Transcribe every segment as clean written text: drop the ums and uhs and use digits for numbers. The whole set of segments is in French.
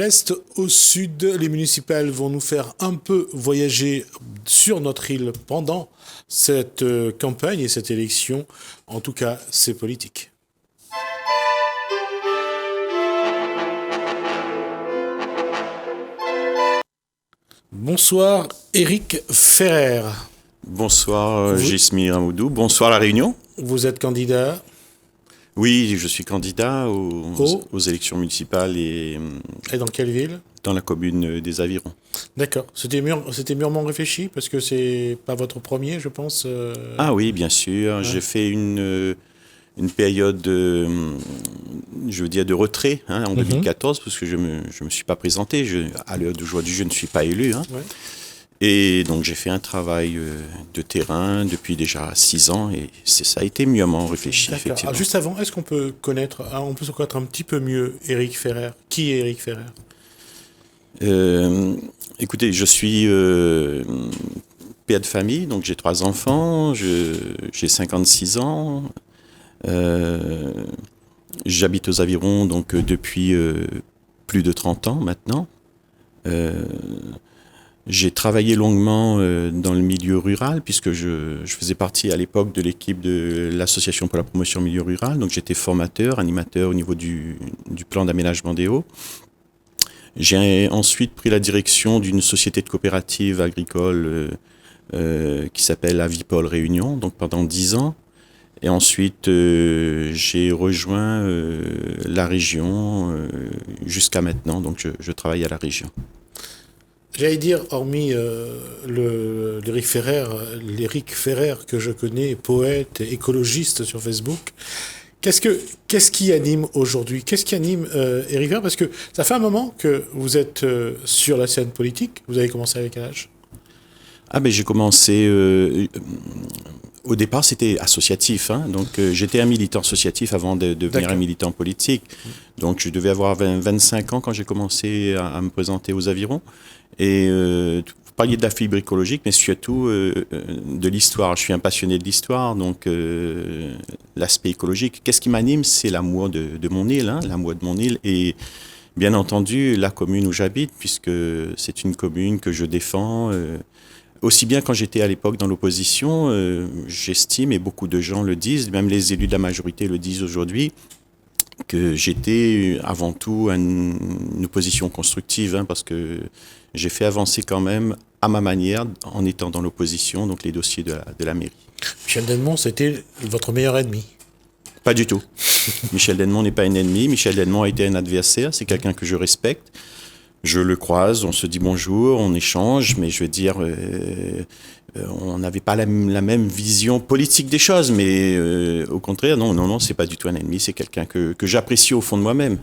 l'est au sud. Les municipales vont nous faire un peu voyager sur notre île pendant cette campagne et cette élection. En tout cas, c'est politique. Bonsoir, Éric Ferrer. Bonsoir, Gismi Ramoudou. Bonsoir, La Réunion. Vous êtes candidat? Oui, je suis candidat aux élections municipales et dans quelle ville? Dans la commune des Avirons. D'accord. C'était mûrement réfléchi parce que c'est pas votre premier, je pense. Ah oui, bien sûr. Ouais. J'ai fait une période, je veux dire, de retrait en 2014 parce que je me suis pas présenté. À l'heure d'aujourd'hui, je ne suis pas élu. Ouais. Et donc j'ai fait un travail de terrain depuis déjà 6 ans et ça a été mûrement réfléchi, effectivement. Alors, juste avant, est-ce qu'on peut se connaître un petit peu mieux Éric Ferrer? Qui est Éric Ferrer? Écoutez, je suis père de famille, donc j'ai 3 enfants, j'ai 56 ans, j'habite aux Avirons donc depuis plus de 30 ans maintenant. J'ai travaillé longuement dans le milieu rural puisque je faisais partie à l'époque de l'équipe de l'Association pour la promotion milieu rural. Donc j'étais formateur, animateur au niveau du plan d'aménagement des Hauts. J'ai ensuite pris la direction d'une société de coopérative agricole qui s'appelle Avipol Réunion, donc pendant 10 ans. Et ensuite, j'ai rejoint la région jusqu'à maintenant, donc je travaille à la région. J'allais dire, hormis l'Éric Ferrer que je connais, poète, écologiste sur Facebook, qu'est-ce qui anime aujourd'hui? Qu'est-ce qui anime Éric Ferrer? Parce que ça fait un moment que vous êtes sur la scène politique. Vous avez commencé avec quel âge? J'ai commencé... au départ, c'était associatif. Donc, j'étais un militant associatif avant de devenir un militant politique. Donc, je devais avoir 25 ans quand j'ai commencé à me présenter aux Avirons. Et vous parliez de la fibre écologique, mais surtout de l'histoire. Je suis un passionné de l'histoire, donc l'aspect écologique. Qu'est-ce qui m'anime? C'est l'amour de mon île, l'amour de mon île. Et bien entendu, la commune où j'habite, puisque c'est une commune que je défends. Aussi bien quand j'étais à l'époque dans l'opposition, j'estime, et beaucoup de gens le disent, même les élus de la majorité le disent aujourd'hui, que j'étais avant tout une opposition constructive, parce que j'ai fait avancer quand même à ma manière en étant dans l'opposition, donc les dossiers de la mairie. Michel Dennemont, c'était votre meilleur ennemi? Pas du tout. Michel Dennemont n'est pas un ennemi, Michel Dennemont a été un adversaire, c'est quelqu'un que je respecte. Je le croise, on se dit bonjour, on échange, mais je veux dire, on n'avait pas la même vision politique des choses, mais au contraire, non, c'est pas du tout un ennemi, c'est quelqu'un que j'apprécie au fond de moi-même.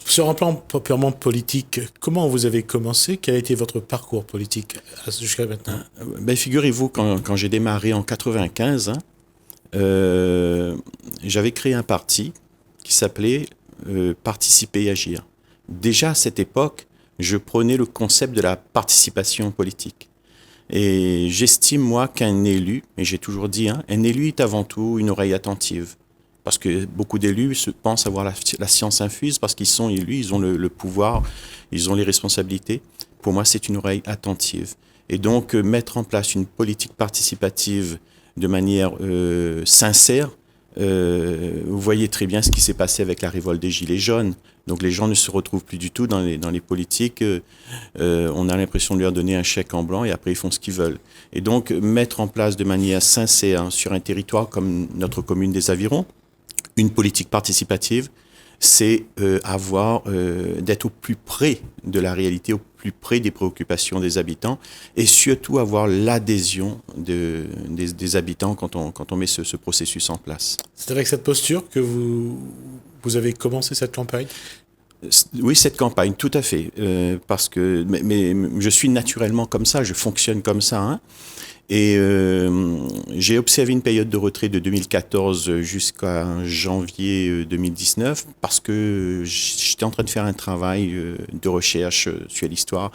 Sur un plan purement politique, comment vous avez commencé? Quel a été votre parcours politique jusqu'à maintenant? Figurez-vous, quand j'ai démarré en 95, j'avais créé un parti qui s'appelait Participer et Agir. Déjà à cette époque, je prenais le concept de la participation politique. Et j'estime, moi, qu'un élu, et j'ai toujours dit, un élu est avant tout une oreille attentive. Parce que beaucoup d'élus pensent avoir la science infuse parce qu'ils sont élus, ils ont le pouvoir, ils ont les responsabilités. Pour moi, c'est une oreille attentive. Et donc, mettre en place une politique participative de manière sincère, vous voyez très bien ce qui s'est passé avec la révolte des Gilets jaunes. Donc les gens ne se retrouvent plus du tout dans les politiques. On a l'impression de leur donner un chèque en blanc et après ils font ce qu'ils veulent. Et donc mettre en place de manière sincère sur un territoire comme notre commune des Avirons, une politique participative, c'est d'être au plus près de la réalité, au plus près des préoccupations des habitants et surtout avoir l'adhésion des habitants quand on met ce processus en place. C'est avec cette posture que vous avez commencé cette campagne? Oui, cette campagne, tout à fait. Parce que mais je suis naturellement comme ça, je fonctionne comme ça. Et j'ai observé une période de retrait de 2014 jusqu'à janvier 2019 parce que j'étais en train de faire un travail de recherche sur l'histoire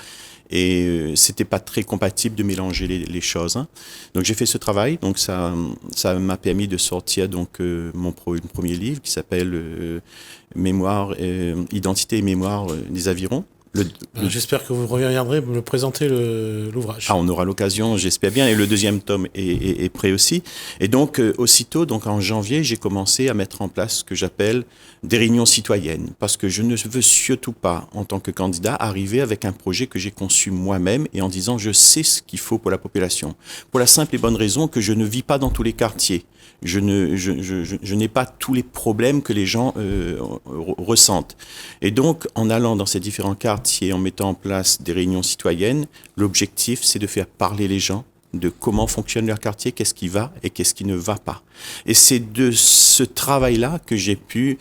et c'était pas très compatible de mélanger les choses. Donc j'ai fait ce travail, donc ça m'a permis de sortir donc mon premier livre qui s'appelle Mémoire, Identité et mémoire des Avirons. J'espère que vous reviendrez me présenter l'ouvrage. On aura l'occasion, j'espère bien, et le deuxième tome est prêt aussi. Et donc, aussitôt, donc en janvier, j'ai commencé à mettre en place ce que j'appelle des réunions citoyennes, parce que je ne veux surtout pas, en tant que candidat, arriver avec un projet que j'ai conçu moi-même et en disant je sais ce qu'il faut pour la population. Pour la simple et bonne raison que je ne vis pas dans tous les quartiers. Je n'ai pas tous les problèmes que les gens ressentent. Et donc, en allant dans ces différents quartiers, en mettant en place des réunions citoyennes, l'objectif, c'est de faire parler les gens de comment fonctionne leur quartier, qu'est-ce qui va et qu'est-ce qui ne va pas. Et c'est de ce travail-là que j'ai pu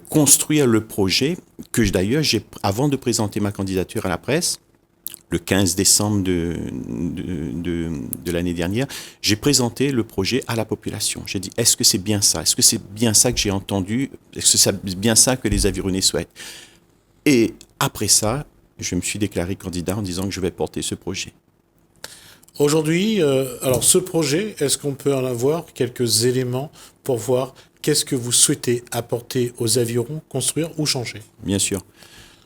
construire le projet, que d'ailleurs, avant de présenter ma candidature à la presse, le 15 décembre de l'année dernière, j'ai présenté le projet à la population. J'ai dit, est-ce que c'est bien ça? Est-ce que c'est bien ça que j'ai entendu? Est-ce que c'est bien ça que les Avironnais souhaitent? Et après ça, je me suis déclaré candidat en disant que je vais porter ce projet. Aujourd'hui, alors ce projet, est-ce qu'on peut en avoir quelques éléments pour voir qu'est-ce que vous souhaitez apporter aux Avirons, construire ou changer? Bien sûr.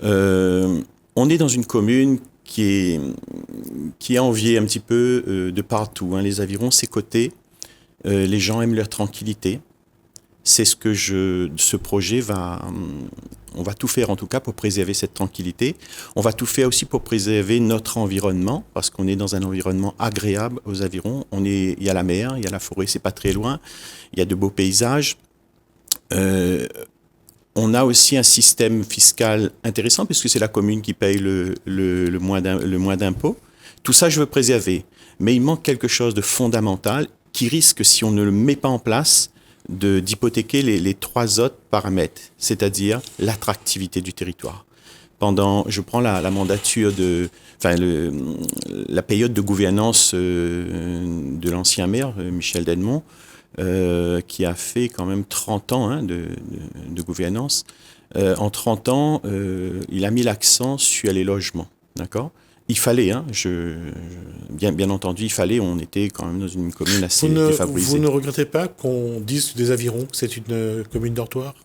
On est dans une commune qui est enviée un petit peu de partout. Hein. Les Avirons, c'est coté. Les gens aiment leur tranquillité. C'est ce que ce projet on va tout faire en tout cas pour préserver cette tranquillité. On va tout faire aussi pour préserver notre environnement, parce qu'on est dans un environnement agréable aux Avirons. Il y a la mer, il y a la forêt, c'est pas très loin. Il y a de beaux paysages. On a aussi un système fiscal intéressant, puisque c'est la commune qui paye le moins d'impôts. Tout ça, je veux préserver. Mais il manque quelque chose de fondamental qui risque, si on ne le met pas en place, d'hypothéquer les trois autres paramètres, c'est-à-dire l'attractivité du territoire. Je prends la mandature la période de gouvernance de l'ancien maire, Michel Denmont, qui a fait quand même 30 ans de gouvernance. En 30 ans, il a mis l'accent sur les logements, d'accord ? Il fallait, bien entendu, on était quand même dans une commune assez défavorisée. Vous ne regrettez pas qu'on dise des Avirons que c'est une commune dortoir ?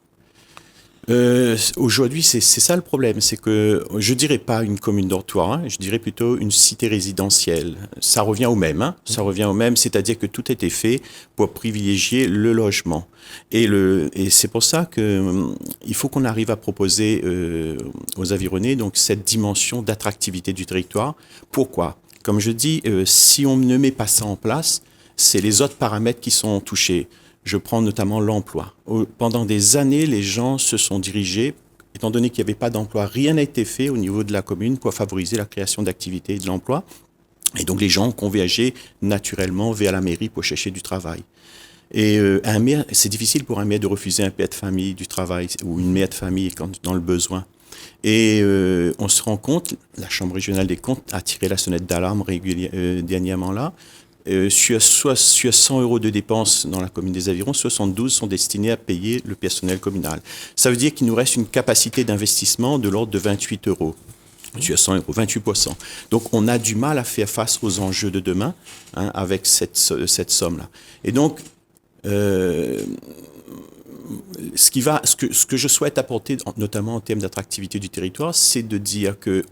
Aujourd'hui, c'est ça le problème, c'est que je dirais pas une commune dortoir, je dirais plutôt une cité résidentielle. Ça revient au même, c'est-à-dire que tout a été fait pour privilégier le logement. Et c'est pour ça que il faut qu'on arrive à proposer aux Avironnais donc cette dimension d'attractivité du territoire. Pourquoi ? Comme je dis, si on ne met pas ça en place, c'est les autres paramètres qui sont touchés. Je prends notamment l'emploi. Pendant des années, les gens se sont dirigés, étant donné qu'il n'y avait pas d'emploi, rien n'a été fait au niveau de la commune pour favoriser la création d'activités et de l'emploi. Et donc les gens ont convergé naturellement vers la mairie pour chercher du travail. Et un maire, c'est difficile pour un maire de refuser un père de famille du travail ou une mère de famille dans le besoin. Et on se rend compte, la Chambre régionale des comptes a tiré la sonnette d'alarme dernièrement là. Sur 100 euros de dépenses dans la commune des Avirons, 72 sont destinés à payer le personnel communal. Ça veut dire qu'il nous reste une capacité d'investissement de l'ordre de 28 euros. Sur 100 euros, 28%. Donc on a du mal à faire face aux enjeux de demain avec cette somme-là. Et donc, ce que je souhaite apporter, notamment en termes d'attractivité du territoire, c'est de dire que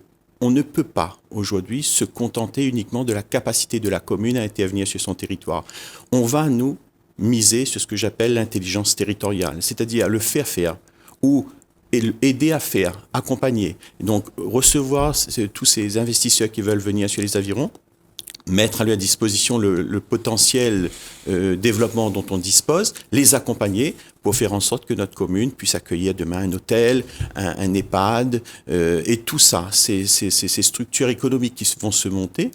on ne peut pas aujourd'hui se contenter uniquement de la capacité de la commune à intervenir sur son territoire. On va nous miser sur ce que j'appelle l'intelligence territoriale, c'est-à-dire le faire ou aider à faire, accompagner. Donc recevoir tous ces investisseurs qui veulent venir sur les Avirons, mettre à leur disposition le potentiel développement dont on dispose, les accompagner pour faire en sorte que notre commune puisse accueillir demain un hôtel, un EHPAD, et tout ça, ces structures économiques qui vont se monter,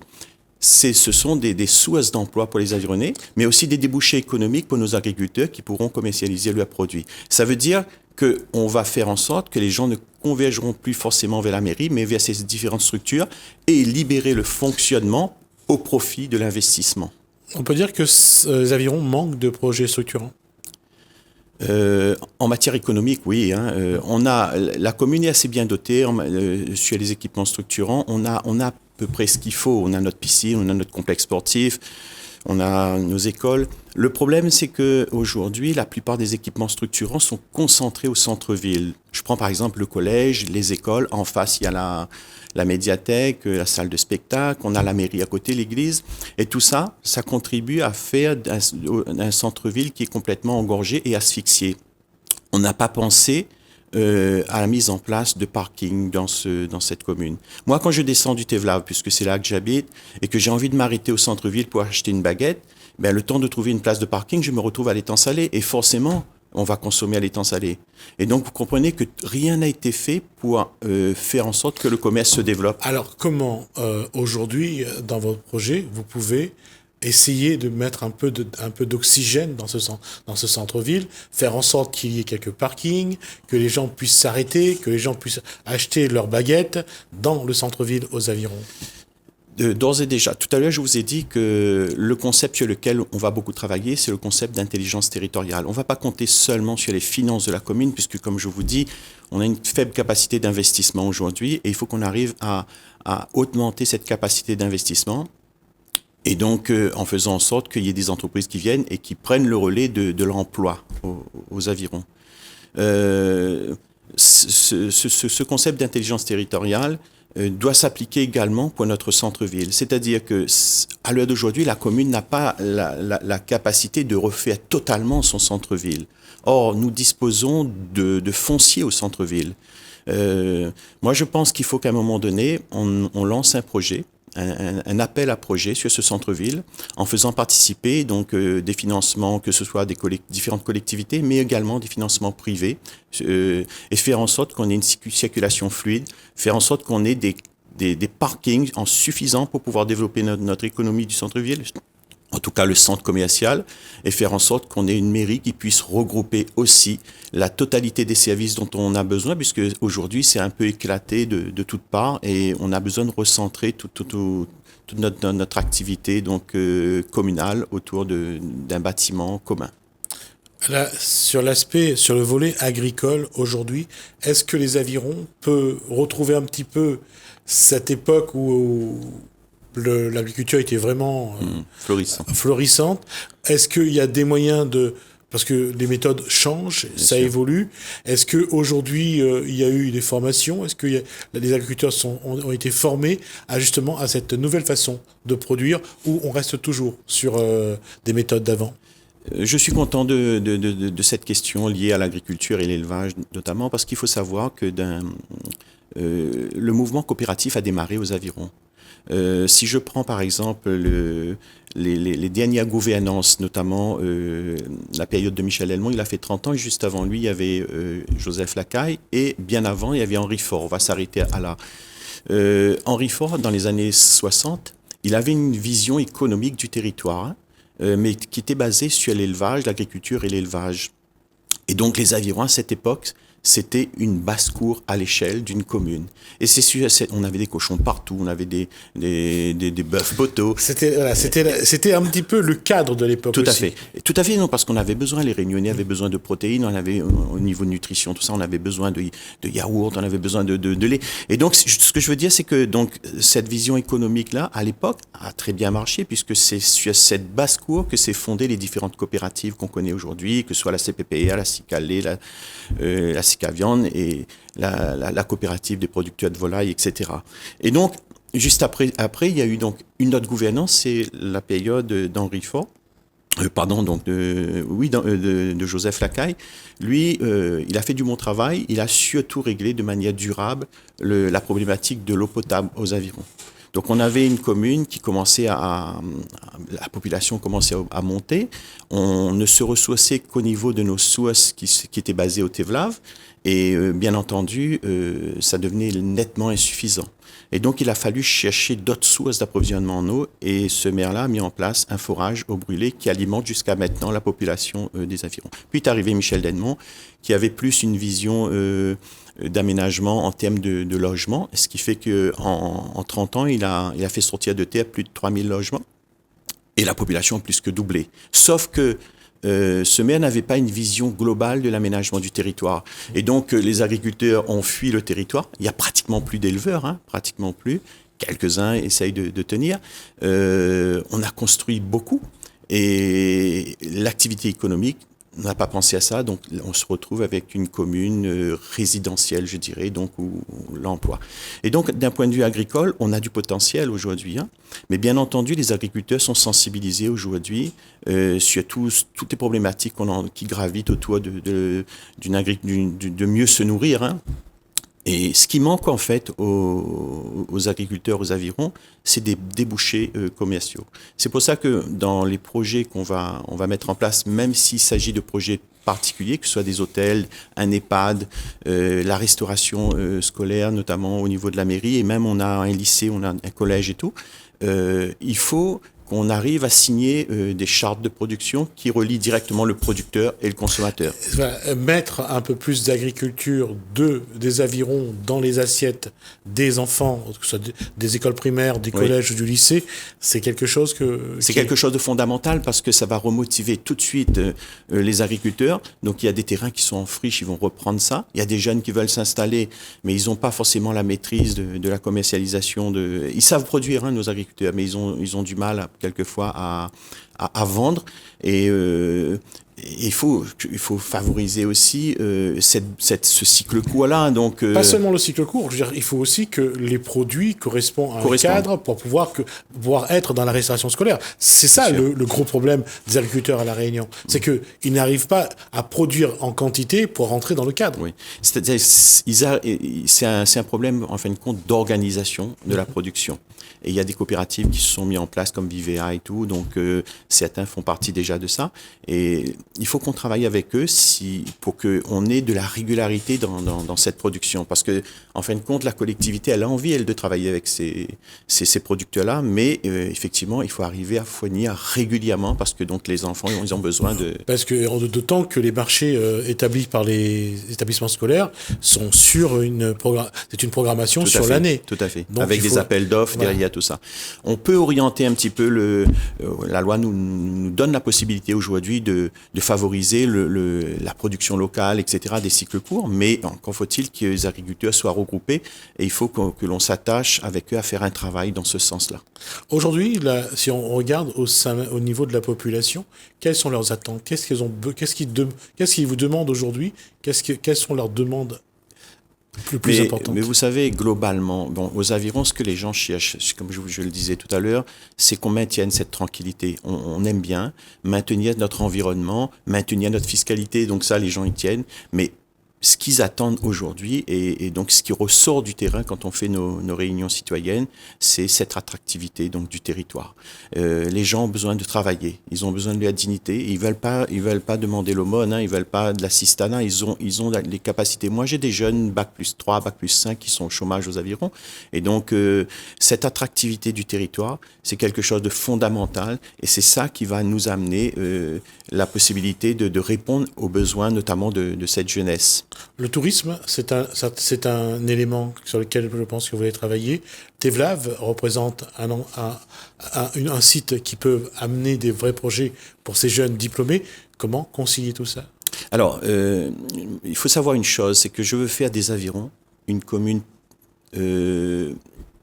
ce sont des sources d'emploi pour les Avironnais, mais aussi des débouchés économiques pour nos agriculteurs qui pourront commercialiser leurs produits. Ça veut dire qu'on va faire en sorte que les gens ne convergeront plus forcément vers la mairie, mais vers ces différentes structures et libérer le fonctionnement au profit de l'investissement. On peut dire que les Avirons manquent de projets structurants. En matière économique, oui. La commune est assez bien dotée sur les équipements structurants. On a à peu près ce qu'il faut. On a notre piscine, on a notre complexe sportif, on a nos écoles. Le problème, c'est qu'aujourd'hui, la plupart des équipements structurants sont concentrés au centre-ville. Je prends par exemple le collège, les écoles. En face, il y a la médiathèque, la salle de spectacle, on a la mairie à côté, l'église. Et tout ça, ça contribue à faire un centre-ville qui est complètement engorgé et asphyxié. On n'a pas pensé à la mise en place de parking dans cette commune. Moi, quand je descends du Tevlav, puisque c'est là que j'habite, et que j'ai envie de m'arrêter au centre-ville pour acheter une baguette, ben, le temps de trouver une place de parking, je me retrouve à l'étang salé. Et forcément, on va consommer à l'étang salé. Et donc, vous comprenez que rien n'a été fait pour faire en sorte que le commerce se développe. Alors, comment, aujourd'hui, dans votre projet, vous pouvez essayer de mettre un peu d'oxygène dans ce centre-ville, faire en sorte qu'il y ait quelques parkings, que les gens puissent s'arrêter, que les gens puissent acheter leurs baguettes dans le centre-ville aux environs? D'ores et déjà, tout à l'heure, je vous ai dit que le concept sur lequel on va beaucoup travailler, c'est le concept d'intelligence territoriale. On ne va pas compter seulement sur les finances de la commune, puisque, comme je vous dis, on a une faible capacité d'investissement aujourd'hui, et il faut qu'on arrive à augmenter cette capacité d'investissement. Et donc, en faisant en sorte qu'il y ait des entreprises qui viennent et qui prennent le relais de l'emploi aux environs. Ce concept d'intelligence territoriale doit s'appliquer également pour notre centre-ville. C'est-à-dire que, à l'heure d'aujourd'hui, la commune n'a pas la capacité de refaire totalement son centre-ville. Or, nous disposons de foncier au centre-ville. Moi, je pense qu'il faut qu'à un moment donné, on lance un projet, un appel à projet sur ce centre-ville, en faisant participer donc des financements, que ce soit des différentes collectivités, mais également des financements privés, et faire en sorte qu'on ait une circulation fluide, faire en sorte qu'on ait des parkings en suffisant pour pouvoir développer notre économie du centre-ville, en tout cas le centre commercial, et faire en sorte qu'on ait une mairie qui puisse regrouper aussi la totalité des services dont on a besoin, puisque aujourd'hui c'est un peu éclaté de toutes parts, et on a besoin de recentrer toute notre activité donc communale autour d'un bâtiment commun. Là, sur le volet agricole aujourd'hui, est-ce que les Avirons peuvent retrouver un petit peu cette époque où l'agriculture était vraiment florissante? Est-ce qu'il y a des moyens parce que les méthodes changent, bien ça sûr. Évolue. Est-ce qu'aujourd'hui, il y a eu des formations? Est-ce que les agriculteurs ont été formés justement à cette nouvelle façon de produire, ou on reste toujours sur des méthodes d'avant? Je suis content de cette question liée à l'agriculture et l'élevage notamment, parce qu'il faut savoir que le mouvement coopératif a démarré aux Avirons. Si je prends par exemple les dernières gouvernances, notamment la période de Michel Helmont, il a fait 30 ans, et juste avant lui, il y avait Joseph Lacaille, et bien avant, il y avait Henri Faure. On va s'arrêter à là. Henri Faure, dans les années 60, il avait une vision économique du territoire, mais qui était basée sur l'élevage, l'agriculture et l'élevage. Et donc les Avirons, à cette époque, c'était une basse-cour à l'échelle d'une commune. Et c'est sûr, on avait des cochons partout, on avait des bœufs poteaux. C'était un petit peu le cadre de l'époque. Tout à fait. Tout à fait, non, parce qu'on avait besoin, les Réunionnais avaient besoin de protéines, on avait, au niveau de nutrition, tout ça, on avait besoin de yaourt, on avait besoin de lait. Et donc, ce que je veux dire, c'est que donc, cette vision économique-là, à l'époque, a très bien marché, puisque c'est sur cette basse-cour que s'est fondée les différentes coopératives qu'on connaît aujourd'hui, que ce soit la CPPA, la Cicalé, la Cicaviande et la coopérative des producteurs de volailles, etc. Et donc, juste après, il y a eu donc une autre gouvernance, c'est la période d'Henri Faure, de Joseph Lacaille. Lui, il a fait du bon travail, il a surtout réglé de manière durable la problématique de l'eau potable aux Avirons. Donc on avait une commune qui commençait la population commençait à monter. On ne se ressourçait qu'au niveau de nos sources qui étaient basées au Tevlav. Et bien entendu, ça devenait nettement insuffisant. Et donc il a fallu chercher d'autres sources d'approvisionnement en eau. Et ce maire-là a mis en place un forage eau brûlée qui alimente jusqu'à maintenant la population des Avirons. Puis est arrivé Michel Helmont, qui avait plus une vision d'aménagement en termes de logement, ce qui fait qu'en 30 ans, il a fait sortir de terre plus de 3000 logements, et la population a plus que doublé. Sauf que ce maire n'avait pas une vision globale de l'aménagement du territoire. Et donc, les agriculteurs ont fui le territoire. Il n'y a pratiquement plus d'éleveurs, pratiquement plus. Quelques-uns essayent de tenir. On a construit beaucoup. Et l'activité économique, on n'a pas pensé à ça, donc on se retrouve avec une commune résidentielle, je dirais, donc où l'emploi. Et donc, d'un point de vue agricole, on a du potentiel aujourd'hui, hein, mais bien entendu, les agriculteurs sont sensibilisés aujourd'hui sur toutes les problématiques qui gravitent autour de mieux se nourrir, hein. Et ce qui manque en fait aux agriculteurs, aux avirons, c'est des débouchés commerciaux. C'est pour ça que dans les projets on va mettre en place, même s'il s'agit de projets particuliers, que ce soit des hôtels, un EHPAD, la restauration scolaire, notamment au niveau de la mairie, et même on a un lycée, on a un collège et tout, il faut qu'on arrive à signer des chartes de production qui relient directement le producteur et le consommateur. Mettre un peu plus d'agriculture des avirons dans les assiettes des enfants, que ce soit des écoles primaires, des collèges ou du lycée, c'est quelque chose quelque chose de fondamental parce que ça va remotiver tout de suite les agriculteurs. Donc il y a des terrains qui sont en friche, ils vont reprendre ça. Il y a des jeunes qui veulent s'installer, mais ils n'ont pas forcément la maîtrise de la commercialisation. Ils savent produire, hein, nos agriculteurs, mais ils ont du mal quelquefois à vendre et il faut favoriser aussi ce cycle court-là. Donc, pas seulement le cycle court, je veux dire, il faut aussi que les produits correspondent à un cadre pour pouvoir être dans la restauration scolaire. C'est ça le gros problème des agriculteurs à La Réunion. C'est qu'ils n'arrivent pas à produire en quantité pour rentrer dans le cadre. Oui. C'est-à-dire, c'est un problème, en fin de compte, d'organisation de la production. Et il y a des coopératives qui se sont mises en place comme Vivea et tout, donc certains font partie déjà de ça. Et il faut qu'on travaille avec eux pour qu'on ait de la régularité dans cette production. Parce que, en fin de compte, la collectivité, elle a envie, elle, de travailler avec ces producteurs-là, mais effectivement, il faut arriver à fournir régulièrement parce que donc les enfants, ils ont besoin de... Parce que d'autant que les marchés établis par les établissements scolaires sont sur c'est une programmation sur l'année. Tout à fait. Donc, avec des appels d'offres derrière tout ça. On peut orienter un petit peu la loi nous donne la possibilité aujourd'hui de favoriser la production locale, etc., des cycles courts, mais encore faut-il que les agriculteurs soient regroupés et il faut que l'on s'attache avec eux à faire un travail dans ce sens-là. Aujourd'hui, si on regarde au niveau de la population, quelles sont leurs attentes? Qu'est-ce qu'ils vous demandent aujourd'hui? Quelles sont leurs demandes plus importantes? Mais vous savez, globalement, aux avirons, ce que les gens cherchent, comme je le disais tout à l'heure, c'est qu'on maintienne cette tranquillité. On aime bien maintenir notre environnement, maintenir notre fiscalité, donc ça, les gens y tiennent, mais ce qu'ils attendent aujourd'hui et donc ce qui ressort du terrain quand on fait nos réunions citoyennes, c'est cette attractivité donc du territoire. Les gens ont besoin de travailler, ils ont besoin de la dignité, ils veulent pas demander l'aumône, hein, ils veulent pas de l'assistanat, ils ont les capacités. Moi, j'ai des jeunes bac+3, bac+5 qui sont au chômage aux avirons et donc cette attractivité du territoire, c'est quelque chose de fondamental et c'est ça qui va nous amener la possibilité de répondre aux besoins notamment de cette jeunesse. Le tourisme, c'est un élément sur lequel je pense que vous allez travailler. Tevlav représente un site qui peut amener des vrais projets pour ces jeunes diplômés. Comment concilier tout ça? Alors, il faut savoir une chose, c'est que je veux faire des Avirons une commune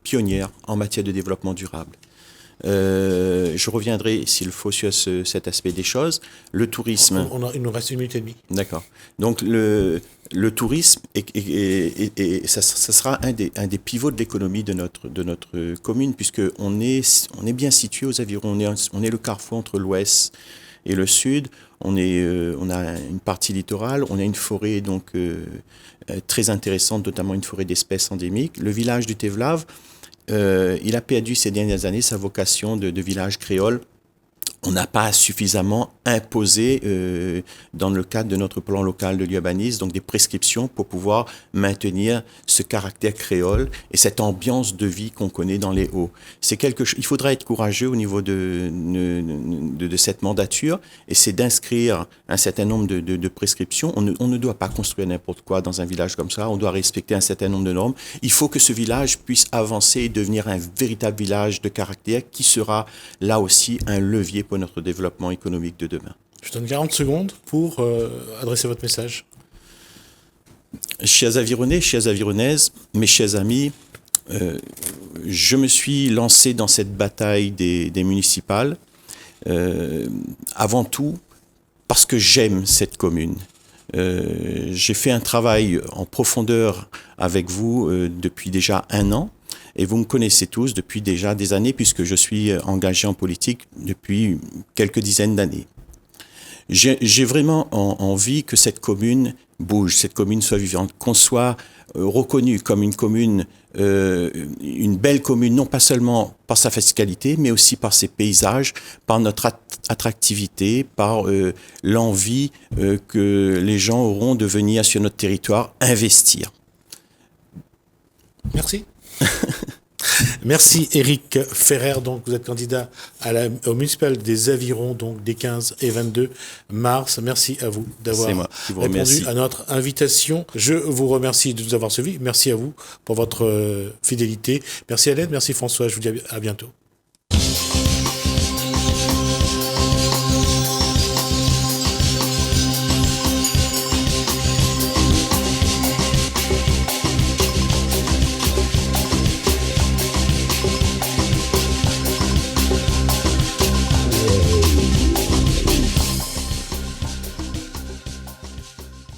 pionnière en matière de développement durable. Je reviendrai, s'il faut, sur cet aspect des choses. Le tourisme... Il nous reste 1 minute et demie. D'accord. Donc, le tourisme, ça sera un des pivots de l'économie de notre commune, puisqu'on est bien situé aux Avirons. On est le carrefour entre l'ouest et le sud. On a une partie littorale, on a une forêt donc très intéressante, notamment une forêt d'espèces endémiques. Le village du Tevlav, il a perdu ces dernières années sa vocation de village créole. On n'a pas suffisamment imposé dans le cadre de notre plan local de l'urbanisme, donc des prescriptions pour pouvoir maintenir ce caractère créole et cette ambiance de vie qu'on connaît dans les Hauts. Il faudra être courageux au niveau de cette mandature et c'est d'inscrire un certain nombre de prescriptions. On ne doit pas construire n'importe quoi dans un village comme ça, on doit respecter un certain nombre de normes. Il faut que ce village puisse avancer et devenir un véritable village de caractère qui sera là aussi un levier pour notre développement économique de demain. Je donne 40 secondes pour adresser votre message. Chers Avironnais, chères Avironnaises, mes chers amis, je me suis lancé dans cette bataille des municipales. avant tout parce que j'aime cette commune. J'ai fait un travail en profondeur avec vous depuis déjà 1 an. Et vous me connaissez tous depuis déjà des années puisque je suis engagé en politique depuis quelques dizaines d'années. J'ai vraiment envie que cette commune bouge, cette commune soit vivante, qu'on soit reconnu comme une commune, une belle commune, non pas seulement par sa fiscalité, mais aussi par ses paysages, par notre attractivité, par l'envie que les gens auront de venir sur notre territoire investir. Merci. Merci Éric Ferrer, donc vous êtes candidat au municipal des Avirons, donc des 15 et 22 mars. Merci à vous d'avoir répondu à notre invitation. Je vous remercie de nous avoir suivis. Merci à vous pour votre fidélité. Merci Hélène, merci François, je vous dis à bientôt.